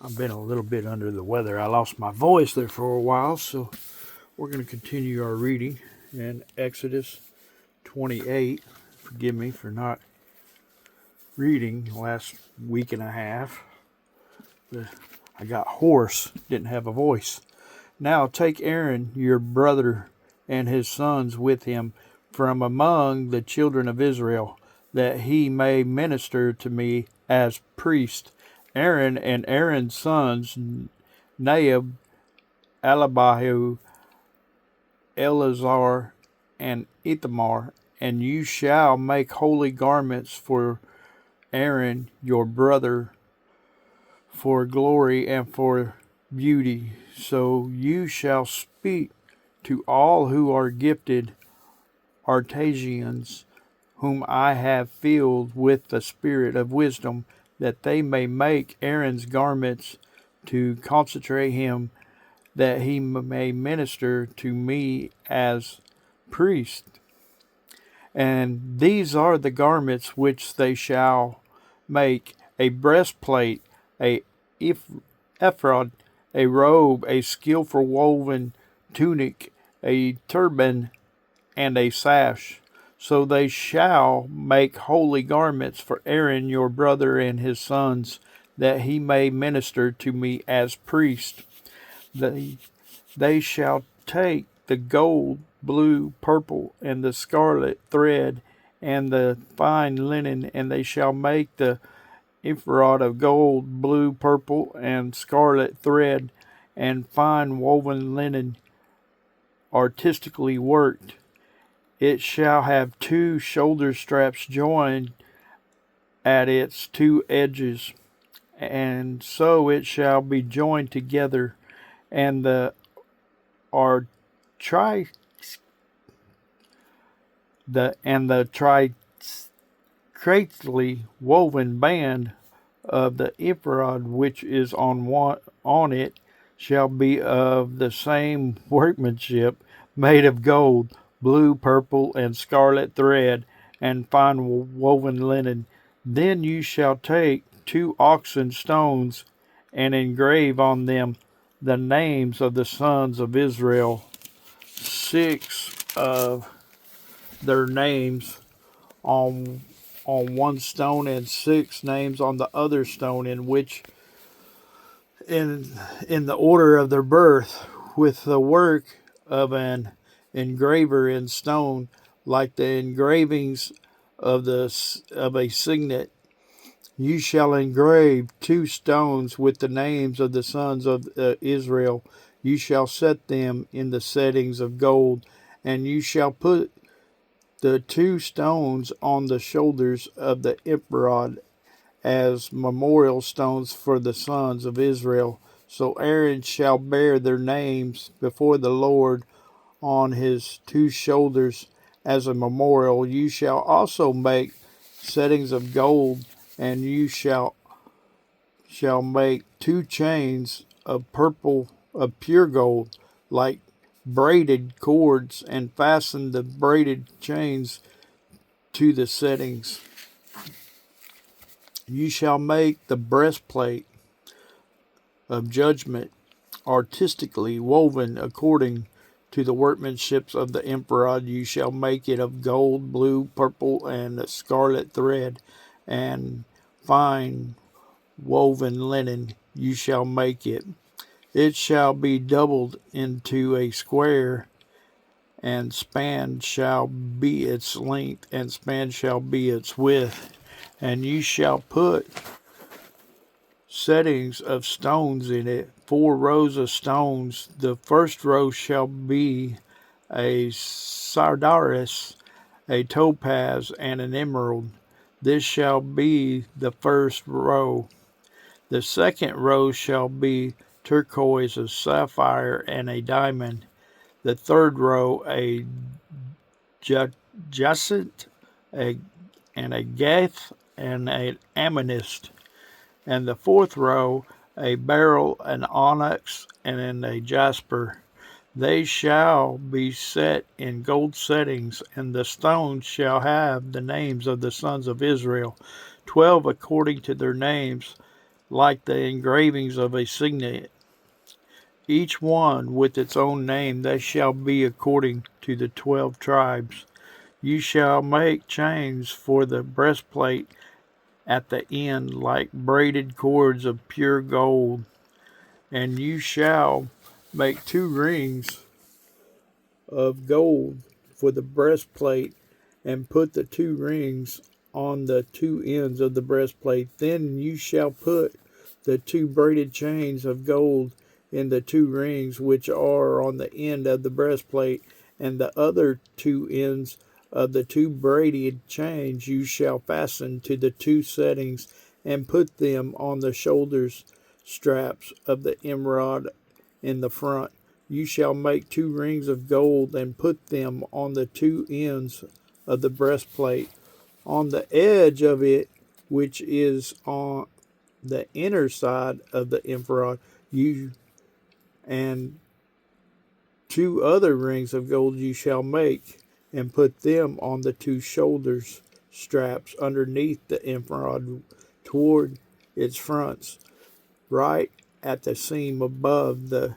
I've been a little bit under the weather. I lost my voice there for a while, so we're going to continue our reading in Exodus 28. Forgive me for not reading the last week and a half. I got hoarse, didn't have a voice. Now take Aaron, your brother, and his sons with him from among the children of Israel, that he may minister to me as priest. Aaron and Aaron's sons, Nadab, Abihu, Eleazar, and Ithamar, and you shall make holy garments for Aaron your brother, for glory and for beauty. So you shall speak to all who are gifted artisans, whom I have filled with the spirit of wisdom, that they may make Aaron's garments to consecrate him, that he may minister to me as priest. And these are the garments which they shall make: a breastplate, a ephod, a robe, a skillful woven tunic, a turban, and a sash. So they shall make holy garments for Aaron your brother and his sons, that he may minister to me as priest. They shall take the gold, blue, purple, and the scarlet thread, and the fine linen, and they shall make the ephod of gold, blue, purple, and scarlet thread, and fine woven linen, artistically worked. It shall have 2 shoulder straps joined at its 2 edges, and so it shall be joined together, and the tricately woven band of the ephod which is on it shall be of the same workmanship, made of gold, blue, purple, and scarlet thread, and fine woven linen. Then you shall take 2 oxen stones, and engrave on them the names of the sons of Israel, 6 of their names on one stone, and 6 names on the other stone, in which in the order of their birth, with the work of an engraver in stone, like the engravings of a signet. You shall engrave 2 stones with the names of the sons of Israel. You shall set them in the settings of gold, and you shall put the 2 stones on the shoulders of the ephod as memorial stones for the sons of Israel. So Aaron shall bear their names before the Lord on his 2 shoulders as a memorial. You shall also make settings of gold, and you shall make 2 chains of pure gold, like braided cords, and fasten the braided chains to the settings. You shall make the breastplate of judgment, artistically woven according to the workmanship of the ephod. You shall make it of gold, blue, purple, and scarlet thread, and fine woven linen. You shall make it. It shall be doubled into a square, and span shall be its length, and span shall be its width. And you shall put settings of stones in it, 4 rows of stones. The first row shall be a sardius, a topaz, and an emerald. This shall be the first row. The second row shall be turquoise, a sapphire, and a diamond. The third row a jacinth, and a gath, and an amethyst. And the fourth row a beryl, an onyx, and a jasper. They shall be set in gold settings, and the stones shall have the names of the sons of Israel, 12 according to their names. like the engravings of a signet, each one with its own name. They shall be according to the 12 tribes. You shall make chains for the breastplate at the end, like braided cords of pure gold. And you shall make 2 rings of gold for the breastplate, and put the 2 rings on the 2 ends of the breastplate. Then you shall put the 2 braided chains of gold in the 2 rings which are on the end of the breastplate, and the other 2 ends of the 2 braided chains you shall fasten to the 2 settings, and put them on the shoulders straps of the emerald in the front. You shall make 2 rings of gold, and put them on the 2 ends of the breastplate. On the edge of it, which is on the inner side of the ephod, you and 2 other rings of gold you shall make, and put them on the 2 shoulders straps underneath the ephod toward its fronts, right at the seam above the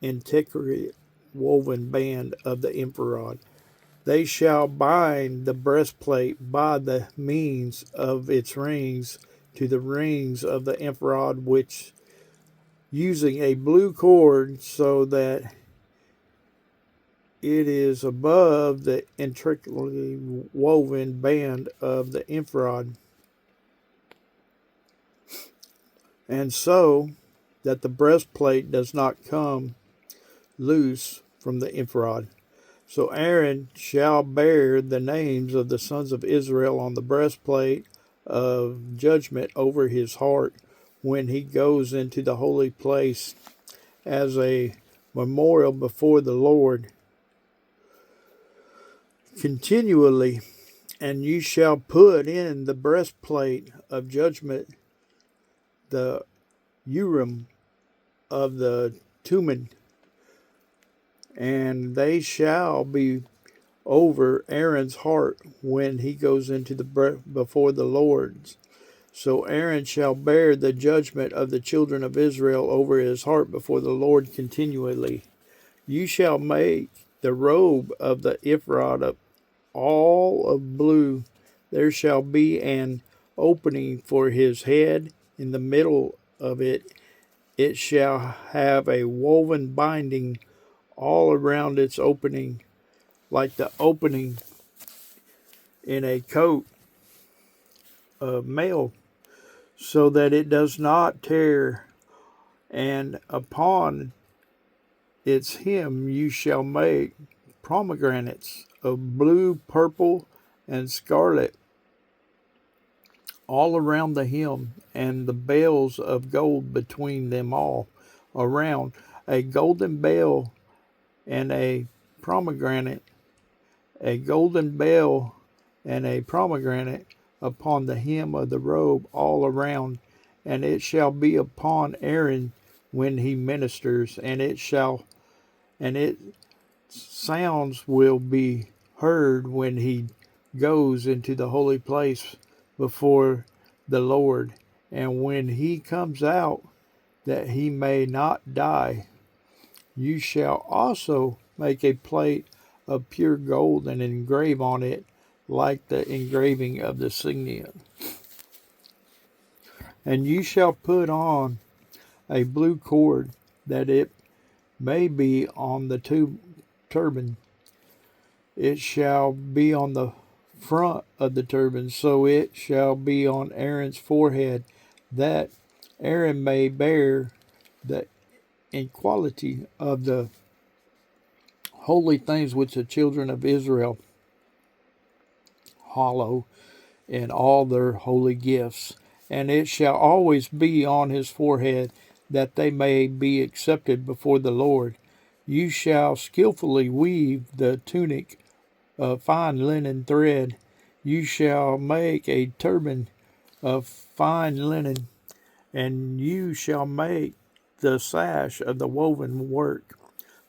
intricate woven band of the ephod. They shall bind the breastplate by the means of its rings to the rings of the ephod, which using a blue cord, so that it is above the intricately woven band of the ephod, and so that the breastplate does not come loose from the ephod. So Aaron shall bear the names of the sons of Israel on the breastplate of judgment over his heart when he goes into the holy place, as a memorial before the Lord continually. And you shall put in the breastplate of judgment the Urim of the Thummim, and they shall be over Aaron's heart when he goes into the before the Lord. So Aaron shall bear the judgment of the children of Israel over his heart before the Lord continually. You shall make the robe of the ephod of all of blue. There shall be an opening for his head in the middle of it. It shall have a woven binding all around its opening, like the opening in a coat of mail, so that it does not tear. And upon its hem you shall make pomegranates of blue, purple, and scarlet all around the hem, and the bells of gold between them all around, a golden bell and a pomegranate, a golden bell and a pomegranate upon the hem of the robe all around. And it shall be upon Aaron when he ministers, and its sounds will be heard when he goes into the holy place before the Lord, and when he comes out, that he may not die. You shall also make a plate of pure gold, and engrave on it like the engraving of the signet. And you shall put on a blue cord, that it may be on the turban. It shall be on the front of the turban, so it shall be on Aaron's forehead, that Aaron may bear the equality of the holy things which the children of Israel hallow in all their holy gifts. And it shall always be on his forehead, that they may be accepted before the Lord. You shall skillfully weave the tunic of fine linen thread. You shall make a turban of fine linen, and you shall make the sash of the woven work.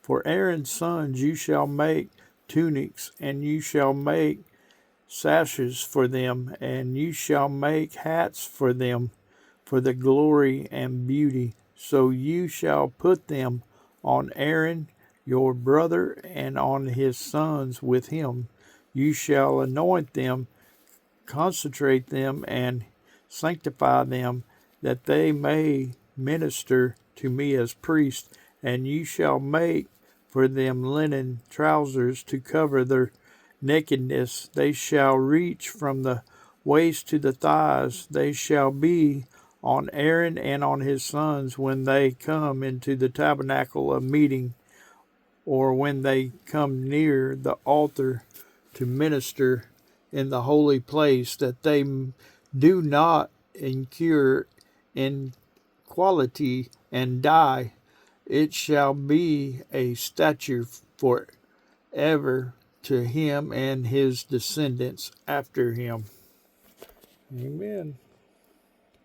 For Aaron's sons you shall make tunics, and you shall make sashes for them, and you shall make hats for them. for the glory and beauty. So you shall put them on Aaron your brother and on his sons with him. You shall anoint them, consecrate them, and sanctify them, that they may minister to me as priests. And you shall make for them linen trousers to cover their nakedness. They shall reach from the waist to the thighs. They shall be on Aaron and on his sons when they come into the tabernacle of meeting, or when they come near the altar to minister in the holy place, that they do not incur inequality and die. It shall be a statute forever to him and his descendants after him. Amen.